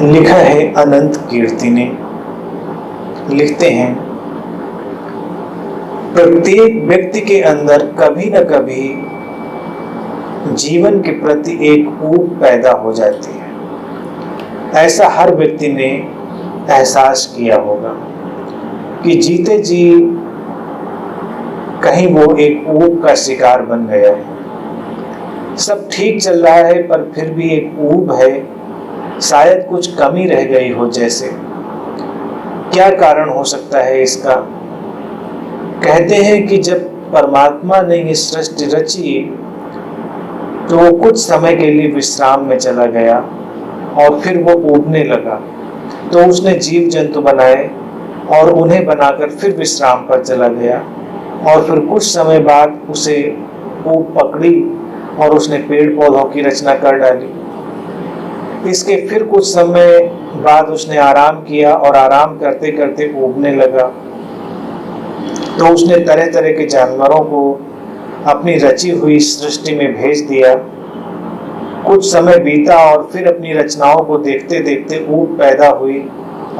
लिखा है अनंत कीर्ति ने। लिखते हैं, प्रत्येक व्यक्ति के अंदर कभी न कभी जीवन के प्रति एक ऊब पैदा हो जाती है। ऐसा हर व्यक्ति ने एहसास किया होगा कि जीते जी कहीं वो एक ऊब का शिकार बन गया है। सब ठीक चल रहा है पर फिर भी एक ऊब है, शायद कुछ कमी रह गई हो जैसे। क्या कारण हो सकता है इसका? कहते हैं कि जब परमात्मा ने ये सृष्टि रची तो वो कुछ समय के लिए विश्राम में चला गया और फिर वो ऊबने लगा। तो उसने जीव जंतु बनाए और उन्हें बनाकर फिर विश्राम पर चला गया और फिर कुछ समय बाद उसे ऊब पकड़ी और उसने पेड़ पौधों की रचना कर डाली। इसके फिर कुछ समय बाद उसने आराम किया और आराम करते करते ऊबने लगा। तो उसने तरह तरह के जानवरों को अपनी रची हुई सृष्टि में भेज दिया। कुछ समय बीता और फिर अपनी रचनाओं को देखते देखते ऊब पैदा हुई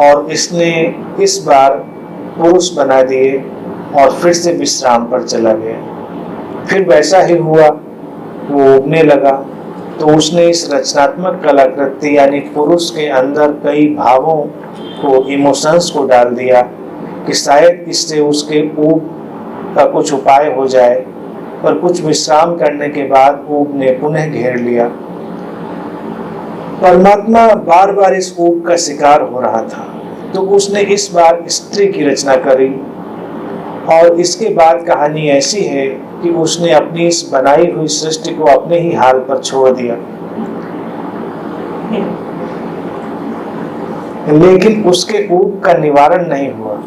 और इसने इस बार पुरुष बना दिए और फिर से विश्राम पर चला गया। फिर वैसा ही हुआ, वो ऊबने लगा। तो उसने इस रचनात्मक कलाकृति यानी पुरुष के अंदर कई भावों को, इमोशंस को डाल दिया कि शायद इससे उसके ऊब का कुछ उपाय हो जाए। पर कुछ विश्राम करने के बाद ऊब ने पुनः घेर लिया। परमात्मा बार बार इस ऊब का शिकार हो रहा था, तो उसने इस बार स्त्री की रचना करी। और इसके बाद कहानी ऐसी है कि उसने अपनी इस बनाई हुई सृष्टि को अपने ही हाल पर छोड़ दिया। लेकिन उसके ऊब का निवारण नहीं हुआ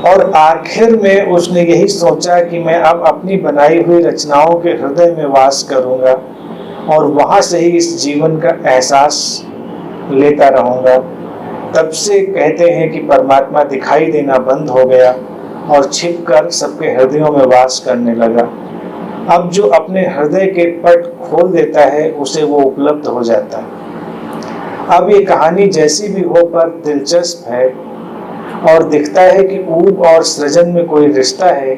और आखिर में उसने यही सोचा कि मैं अब अपनी बनाई हुई रचनाओं के हृदय में वास करूंगा और वहां से ही इस जीवन का एहसास लेता रहूंगा। तब से कहते हैं कि परमात्मा दिखाई देना बंद हो गया और छिपकर सबके हृदयों में वास करने लगा। अब जो अपने हृदय के पट खोल देता है उसे वो उपलब्ध हो जाता है। अब ये कहानी जैसी भी हो पर दिलचस्प है और दिखता है कि ऊब और सृजन में कोई रिश्ता है,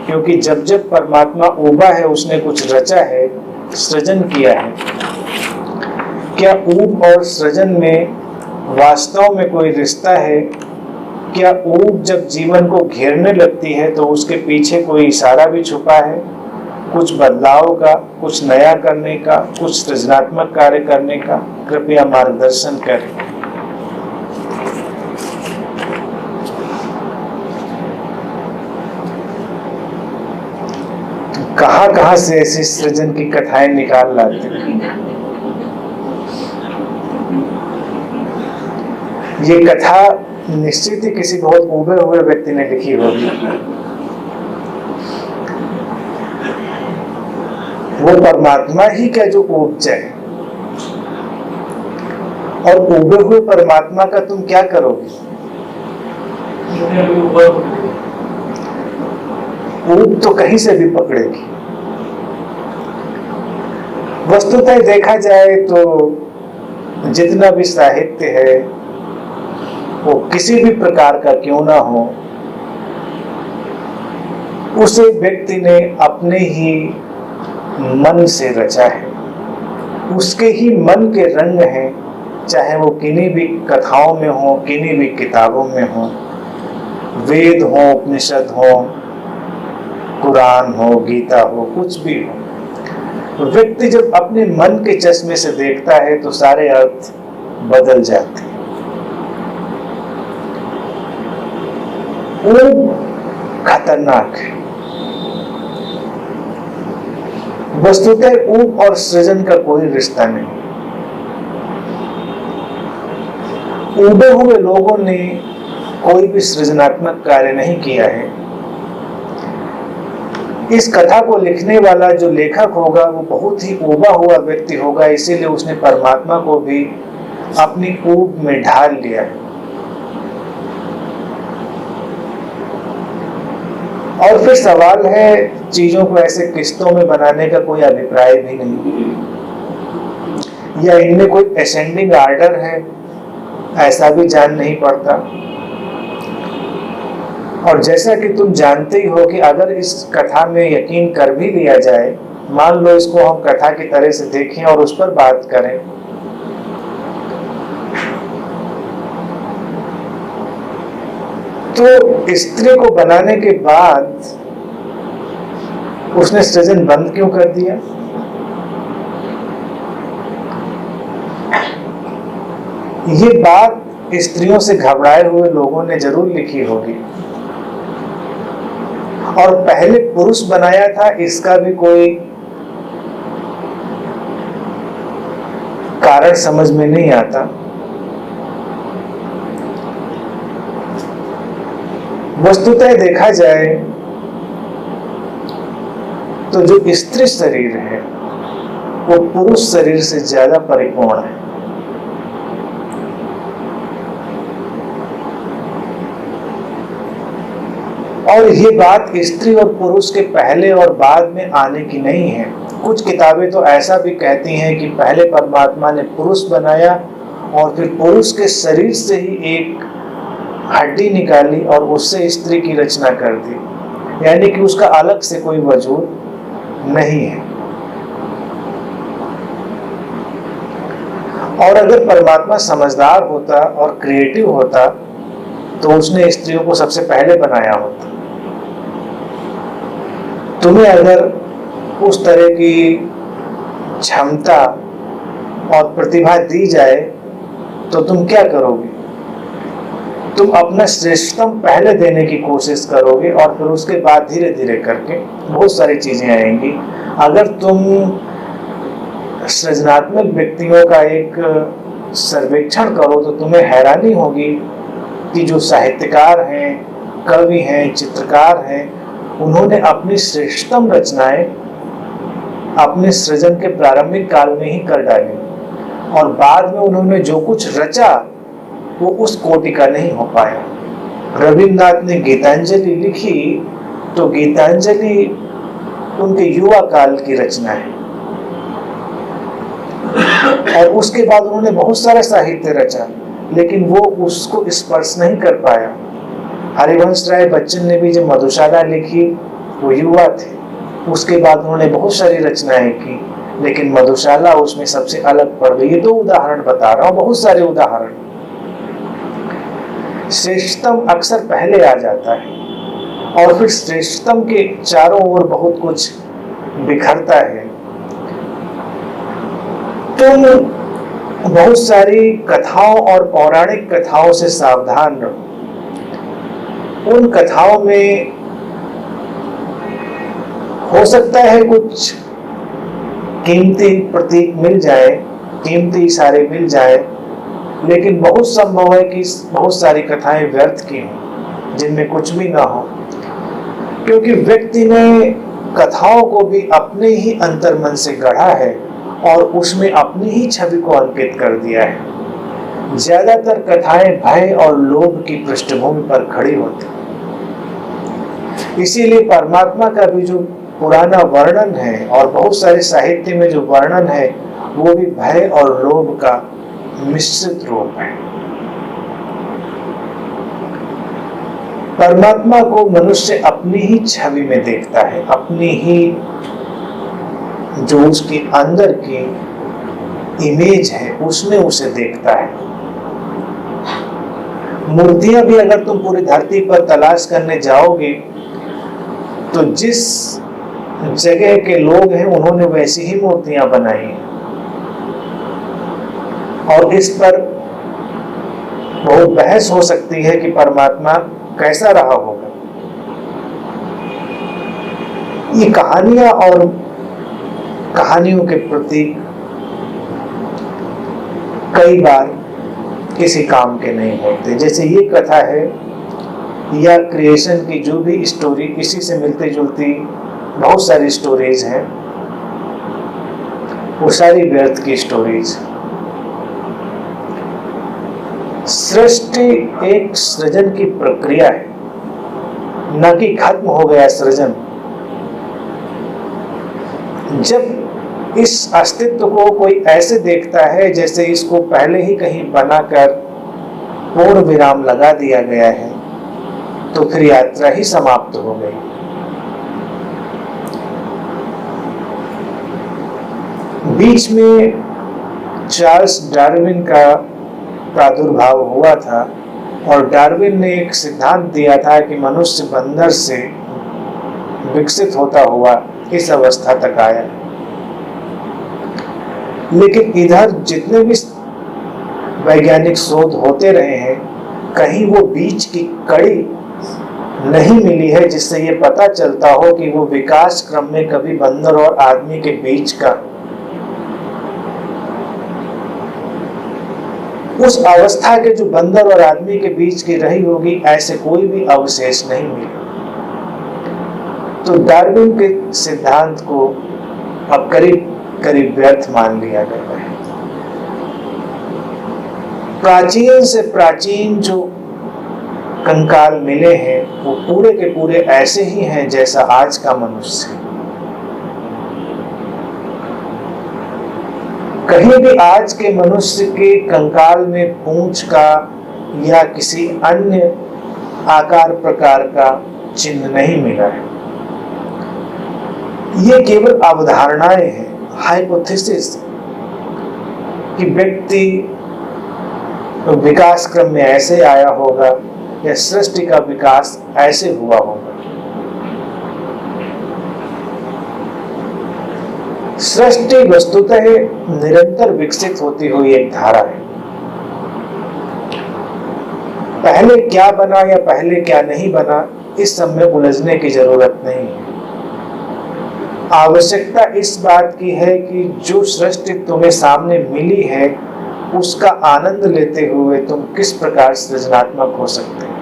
क्योंकि जब जब परमात्मा ऊबा है उसने कुछ रचा है, सृजन किया है। क्या ऊब और सृजन में वास्तव में कोई रिश्ता है? क्या ऊब जब जीवन को घेरने लगती है तो उसके पीछे कोई इशारा भी छुपा है, कुछ बदलाव का, कुछ नया करने का, कुछ सृजनात्मक कार्य करने का? कृपया मार्गदर्शन करें। कहां से ऐसी सृजन की कथाएं निकाल लाते हैं। ये कथा निश्चित ही किसी बहुत उबे हुए व्यक्ति ने लिखी होगी। वो परमात्मा ही क्या जो ऊब जाए, और उबे हुए परमात्मा का तुम क्या करोगे? ऊब तो कहीं से भी पकड़ेगी। वस्तुतः देखा जाए तो जितना भी साहित्य है वो किसी भी प्रकार का क्यों ना हो, उसे व्यक्ति ने अपने ही मन से रचा है। उसके ही मन के रंग हैं, चाहे वो किन्हीं भी कथाओं में हो, किन्हीं भी किताबों में हो, वेद हो, उपनिषद हो, कुरान हो, गीता हो, कुछ भी हो। व्यक्ति जब अपने मन के चश्मे से देखता है तो सारे अर्थ बदल जाते हैं। ऊब खतरनाक है। वस्तुतः ऊब और सृजन का कोई रिश्ता नहीं। ऊबे हुए लोगों ने कोई भी सृजनात्मक कार्य नहीं किया है। इस कथा को लिखने वाला जो लेखक होगा वो बहुत ही ऊबा हुआ व्यक्ति होगा, इसीलिए उसने परमात्मा को भी अपनी ऊब में ढाल लिया है। और फिर सवाल है, चीजों को ऐसे किस्तों में बनाने का कोई अभिप्राय भी नहीं। या इनमें कोई असेंडिंग आर्डर है, ऐसा भी जान नहीं पड़ता। और जैसा कि तुम जानते ही हो कि अगर इस कथा में यकीन कर भी लिया जाए, मान लो इसको हम कथा की तरह से देखें और उस पर बात करें, तो स्त्री को बनाने के बाद उसने सृजन बंद क्यों कर दिया? ये बात स्त्रियों से घबराए हुए लोगों ने जरूर लिखी होगी। और पहले पुरुष बनाया था, इसका भी कोई कारण समझ में नहीं आता। वस्तुतः देखा जाए तो जो स्त्री शरीर है वो पुरुष शरीर से ज्यादा परिपूर्ण है। और ये बात स्त्री और पुरुष के पहले और बाद में आने की नहीं है। कुछ किताबें तो ऐसा भी कहती हैं कि पहले परमात्मा ने पुरुष बनाया और फिर पुरुष के शरीर से ही एक हड्डी निकाली और उससे स्त्री की रचना कर दी, यानी कि उसका अलग से कोई वजूद नहीं है। और अगर परमात्मा समझदार होता और क्रिएटिव होता तो उसने स्त्रियों को सबसे पहले बनाया होता। तुम्हें अगर उस तरह की क्षमता और प्रतिभा दी जाए तो तुम क्या करोगे? तुम अपना श्रेष्ठतम पहले देने की कोशिश करोगे और फिर उसके बाद धीरे धीरे करके बहुत सारी चीजें आएंगी। अगर तुम सृजनात्मक व्यक्तियों का एक सर्वेक्षण करो तो तुम्हें हैरानी होगी कि जो साहित्यकार हैं, कवि हैं, चित्रकार हैं, उन्होंने अपनी श्रेष्ठतम रचनाएं अपने सृजन के प्रारंभिक काल में ही कर डाली और बाद में उन्होंने जो कुछ रचा वो उस कोटि का नहीं हो पाया। रविन्द्रनाथ ने गीतांजलि लिखी तो गीतांजलि उनके युवा काल की रचना है और उसके बाद उन्होंने बहुत सारा साहित्य रचा, लेकिन वो उसको स्पर्श नहीं कर पाया। हरिवंश राय बच्चन ने भी जो मधुशाला लिखी वो युवा थे, उसके बाद उन्होंने बहुत सारी रचनाएं की, लेकिन मधुशाला उसमें सबसे अलग पड़ गई। ये दो उदाहरण बता रहा हूँ, बहुत सारे उदाहरण। श्रेष्ठतम अक्सर पहले आ जाता है और फिर श्रेष्ठतम के चारों ओर बहुत कुछ बिखरता है। तुम बहुत सारी कथाओं और पौराणिक कथाओं से सावधान रहो। उन कथाओं में हो सकता है कुछ कीमती प्रतीक मिल जाए, कीमती इशारे मिल जाए, लेकिन बहुत संभव है कि बहुत सारी कथाएं व्यर्थ की हों जिनमें कुछ भी ना हो, क्योंकि व्यक्ति ने कथाओं को भी अपने ही अंतर्मन से गढ़ा है और उसमें अपनी ही छवि को अंकित कर दिया है। ज्यादातर कथाएं भय और लोभ की पृष्ठभूमि पर खड़ी होती, इसीलिए परमात्मा का भी जो पुराना वर्णन है और बहुत सारे साहित्य में जो वर्णन है वो भी भय और लोभ का मिश्रित रूप है। परमात्मा को मनुष्य अपनी ही छवि में देखता है, अपनी ही जो उसके अंदर की इमेज है उसमें उसे देखता है। मूर्तियां भी अगर तुम पूरी धरती पर तलाश करने जाओगे तो जिस जगह के लोग हैं उन्होंने वैसी ही मूर्तियां बनाई हैं और इस पर बहुत बहस हो सकती है कि परमात्मा कैसा रहा होगा। ये कहानियां और कहानियों के प्रतीक कई बार किसी काम के नहीं होते। जैसे ये कथा है या क्रिएशन की जो भी स्टोरी, इसी से मिलती जुलती बहुत सारी स्टोरीज हैं, वो सारी व्यर्थ की स्टोरीज। सृष्टि एक सृजन की प्रक्रिया है, न कि खत्म हो गया सृजन। जब इस अस्तित्व को कोई ऐसे देखता है जैसे इसको पहले ही कहीं बनाकर पूर्ण विराम लगा दिया गया है, तो फिर यात्रा ही समाप्त हो गई। बीच में चार्ल्स डार्विन का प्रादुर्भाव हुआ था और डार्विन ने एक सिद्धांत दिया था कि मनुष्य बंदर से विकसित होता हुआ इस अवस्था तक आया। लेकिन इधर जितने भी वैज्ञानिक शोध होते रहे हैं, कहीं वो बीच की कड़ी नहीं मिली है जिससे ये पता चलता हो कि वो विकास क्रम में कभी बंदर और आदमी के बीच का उस अवस्था के जो बंदर और आदमी के बीच की रही होगी, ऐसे कोई भी अवशेष नहीं मिले। तो डार्विन के सिद्धांत को अब करीब करीब व्यर्थ मान लिया गया है। प्राचीन से प्राचीन जो कंकाल मिले हैं वो पूरे के पूरे ऐसे ही हैं जैसा आज का मनुष्य। कहीं भी आज के मनुष्य के कंकाल में पूंछ का या किसी अन्य आकार प्रकार का चिन्ह नहीं मिला है। ये केवल अवधारणाएं हैं, हाइपोथेसिस, कि व्यक्ति विकास क्रम में ऐसे आया होगा या सृष्टि का विकास ऐसे हुआ होगा। सृष्टि वस्तुतः निरंतर विकसित होती हुई एक धारा है। पहले क्या बना या पहले क्या नहीं बना, इस सब में उलझने की जरूरत नहीं है। आवश्यकता इस बात की है कि जो सृष्टि तुम्हें सामने मिली है उसका आनंद लेते हुए तुम किस प्रकार सृजनात्मक हो सकते हो।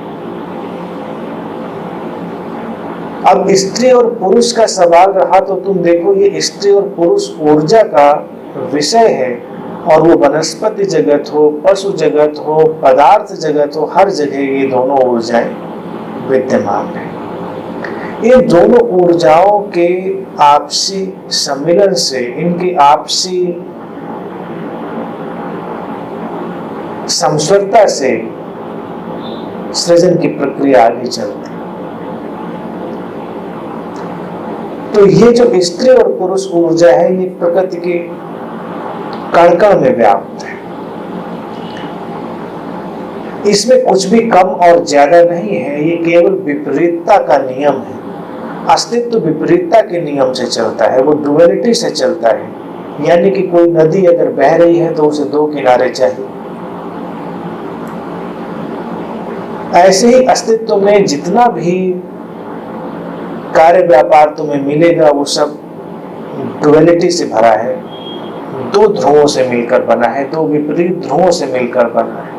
अब स्त्री और पुरुष का सवाल रहा तो तुम देखो, ये स्त्री और पुरुष ऊर्जा का विषय है और वो वनस्पति जगत हो, पशु जगत हो, पदार्थ जगत हो, हर जगह ये दोनों ऊर्जाएं विद्यमान है। ये दोनों ऊर्जाओं के आपसी सम्मिलन से, इनकी आपसी समस्वरता से सृजन की प्रक्रिया आगे चलती है। तो ये जो स्त्री और पुरुष ऊर्जा है, ये प्रकृति के कण-कण में व्याप्त है। इसमें कुछ भी कम और ज्यादा नहीं है, ये केवल विपरीतता का नियम है। अस्तित्व विपरीतता के नियम से चलता है, वो डुअलिटी से चलता है। यानी कि कोई नदी अगर बह रही है तो उसे दो किनारे चाहिए। ऐसे ही अस्तित्व में जितना भी कार्य व्यापार तुम्हें मिलेगा वो सब डुअलिटी से भरा है, दो ध्रुवों से मिलकर बना है, दो विपरीत ध्रुवों से मिलकर बना है।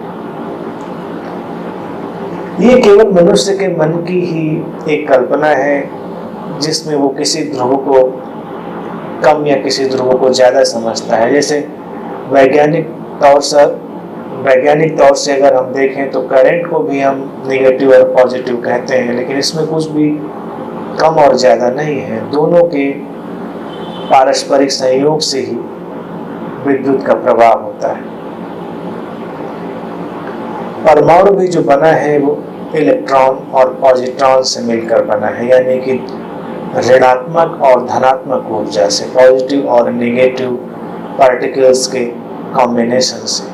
ये केवल मनुष्य के मन की ही एक कल्पना है जिसमें वो किसी ध्रुव को कम या किसी ध्रुव को ज्यादा समझता है। जैसे वैज्ञानिक तौर से अगर हम देखें तो करंट को भी हम नेगेटिव और पॉजिटिव कहते हैं, लेकिन इसमें कुछ भी कम और ज्यादा नहीं है। दोनों के पारस्परिक संयोग से ही विद्युत का प्रवाह होता है। परमाणु भी जो बना है वो इलेक्ट्रॉन और पॉजिट्रॉन से मिलकर बना है, यानी कि ऋणात्मक और धनात्मक ऊर्जा से, पॉजिटिव और नेगेटिव पार्टिकल्स के कॉम्बिनेशन से।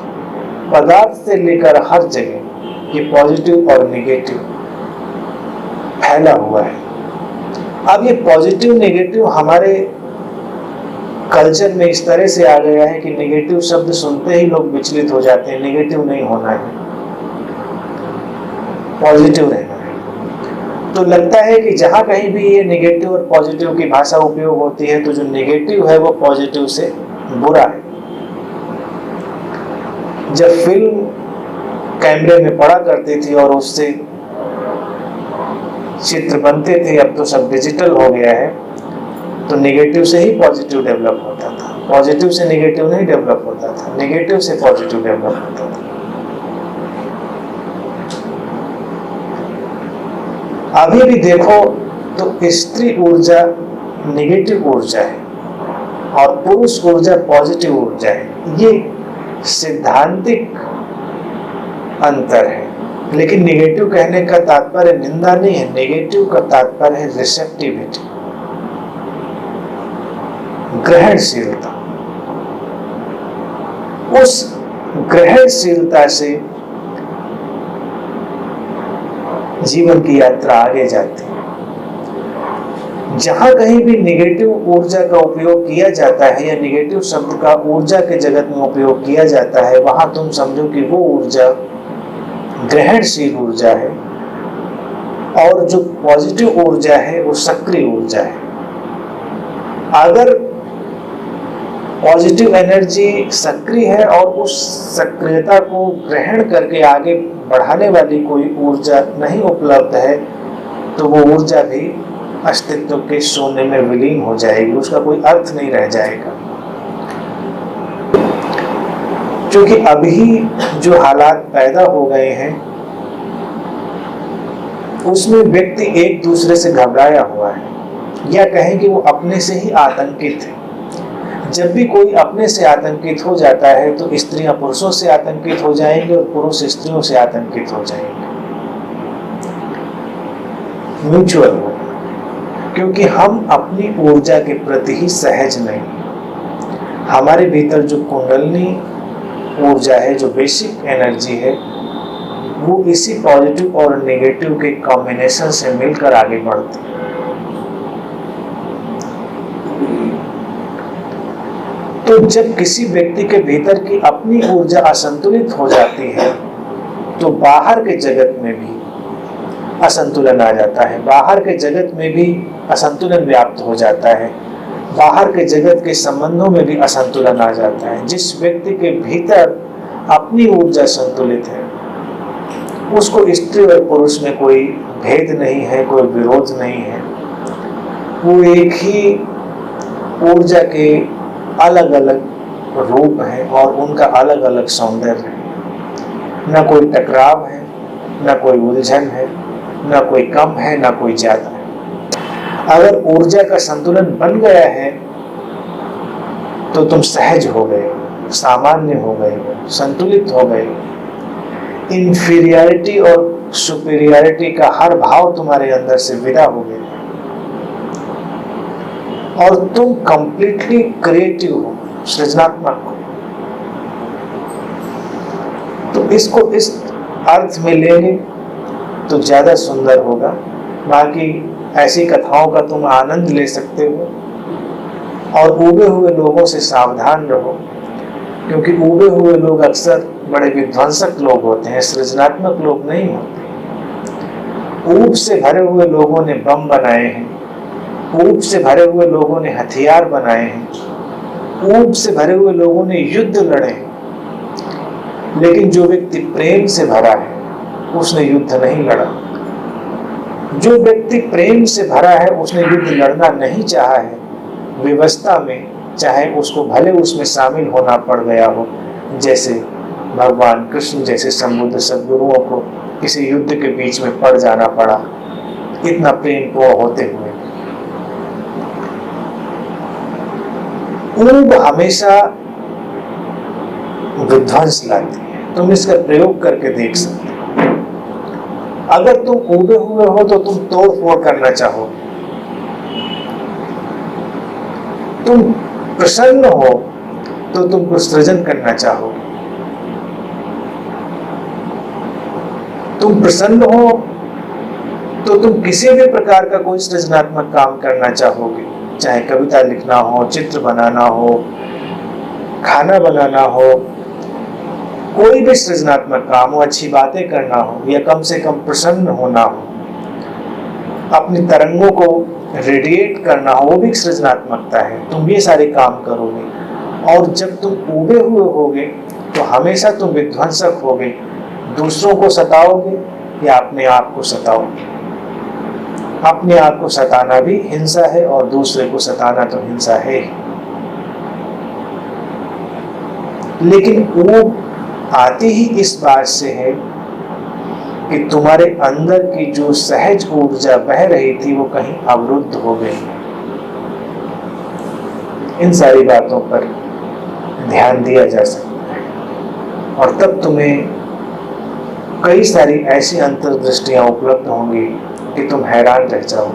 पदार्थ से लेकर हर जगह ये पॉजिटिव और नेगेटिव फैला हुआ है। अब ये पॉजिटिव नेगेटिव हमारे कल्चर में इस तरह से आ गया है कि नेगेटिव शब्द सुनते ही लोग विचलित हो जाते हैं। नेगेटिव नहीं होना है, पॉजिटिव रहना है। तो लगता है कि जहां कहीं भी ये नेगेटिव और पॉजिटिव की भाषा उपयोग होती है तो जो नेगेटिव है वो पॉजिटिव से बुरा है। जब फिल्म कैमरे में पड़ा करती थी और उससे चित्र बनते थे, अब तो सब डिजिटल हो गया है, तो नेगेटिव से ही पॉजिटिव डेवलप होता था, पॉजिटिव से नेगेटिव नहीं डेवलप होता था, नेगेटिव से पॉजिटिव डेवलप होता था। अभी भी देखो तो स्त्री ऊर्जा नेगेटिव ऊर्जा है और पुरुष ऊर्जा पॉजिटिव ऊर्जा है। ये सिद्धांतिक अंतर है। लेकिन नेगेटिव कहने का तात्पर्य निंदा नहीं है, नेगेटिव का तात्पर्य है रिसेप्टिविटी, ग्रहणशीलता। उस ग्रहणशीलता से जीवन की यात्रा आगे जाती है। जहां कहीं भी नेगेटिव ऊर्जा का उपयोग किया जाता है या नेगेटिव शब्द का ऊर्जा के जगत में उपयोग किया जाता है, वहां तुम समझो कि वो ऊर्जा ग्रहणशील ऊर्जा है और जो पॉजिटिव ऊर्जा है वो सक्रिय ऊर्जा है। अगर पॉजिटिव एनर्जी सक्रिय है और उस सक्रियता को ग्रहण करके आगे बढ़ाने वाली कोई ऊर्जा नहीं उपलब्ध है, तो वो ऊर्जा भी अस्तित्व के शून्य में विलीन हो जाएगी, उसका कोई अर्थ नहीं रह जाएगा। क्योंकि अभी जो हालात पैदा हो गए हैं उसमें व्यक्ति एक दूसरे से घबराया हुआ है, या कहें कि वो अपने से ही आतंकित है। जब भी कोई अपने से आतंकित हो जाता है तो स्त्रियां पुरुषों से आतंकित हो जाएंगे और पुरुष स्त्रियों से आतंकित हो जाएंगे। म्यूचुअल हो, क्योंकि हम अपनी ऊर्जा के प्रति ही सहज नहीं। हमारे भीतर जो कुंडलनी ऊर्जा है, जो बेसिक एनर्जी है, वो इसी पॉजिटिव और नेगेटिव के कॉम्बिनेशन से मिलकर आगे बढ़ती है। तो जब किसी व्यक्ति के भीतर की अपनी ऊर्जा असंतुलित हो जाती है तो बाहर के जगत में भी असंतुलन आ जाता है, बाहर के जगत में भी असंतुलन व्याप्त हो जाता है, बाहर के जगत के संबंधों में भी असंतुलन आ जाता है। जिस व्यक्ति के भीतर अपनी ऊर्जा संतुलित है उसको स्त्री और पुरुष में कोई भेद नहीं है, कोई विरोध नहीं है। वो एक ही ऊर्जा के अलग अलग रूप है और उनका अलग अलग सौंदर्य है। न कोई टकराव है, न कोई उलझन है, न कोई कम है, न कोई ज्यादा है। अगर ऊर्जा का संतुलन बन गया है तो तुम सहज हो गए, सामान्य हो गए, संतुलित हो गए। इंफीरियरिटी और सुपीरियरिटी का हर भाव तुम्हारे अंदर से विदा हो गया और तुम कंप्लीटली क्रिएटिव हो, सृजनात्मक हो। तो इसको इस अर्थ में लेंगे तो ज्यादा सुंदर होगा। बाकी ऐसी कथाओं का तुम आनंद ले सकते हो और उबे हुए लोगों से सावधान रहो, क्योंकि उबे हुए लोग अक्सर बड़े विध्वंसक लोग होते हैं, सृजनात्मक लोग नहीं होते। ऊब से भरे हुए लोगों ने बम बनाए हैं, ऊब से भरे हुए लोगों ने हथियार बनाए हैं, ऊब से भरे हुए लोगों ने युद्ध लड़े हैं। लेकिन जो व्यक्ति प्रेम से भरा है उसने युद्ध नहीं लड़ा। जो व्यक्ति प्रेम से भरा है उसने युद्ध लड़ना नहीं चाहा है। व्यवस्था में चाहे उसको भले उसमें शामिल होना पड़ गया हो, जैसे भगवान कृष्ण जैसे संबुद्ध सद्गुरुओं को किसी युद्ध के बीच में पड़ जाना पड़ा, इतना प्रेम को होते हुए। ऊब हमेशा विध्वंस लाती है, तुम इसका प्रयोग करके देख सकते हो। अगर तुम ऊबे हुए हो तो तुम तोड़ फोड़ करना चाहो, तुम प्रसन्न हो तो तुम कुछ सृजन करना चाहो, तुम प्रसन्न हो तो तुम किसी भी प्रकार का कोई सृजनात्मक काम करना चाहोगे, चाहे कविता लिखना हो, चित्र बनाना हो, खाना बनाना हो, कोई भी सृजनात्मक काम हो, अच्छी बातें करना हो या कम से कम प्रसन्न होना हो, अपनी तरंगों को रेडिएट करना हो, वो भी सृजनात्मकता है। तुम ये सारे काम करोगे और जब तुम उबे हुए होगे तो हमेशा तुम विध्वंसक होगे, दूसरों को सताओगे या अपने आप को सताओगे। अपने आप को सताना भी हिंसा है और दूसरे को सताना तो हिंसा है। लेकिन वो आती ही इस बात से है कि तुम्हारे अंदर की जो सहज ऊर्जा बह रही थी वो कहीं अवरुद्ध हो गई। इन सारी बातों पर ध्यान दिया जा सकता है और तब तुम्हें कई सारी ऐसी अंतर्दृष्टियां उपलब्ध होंगी कि तुम हैरान रह जाओ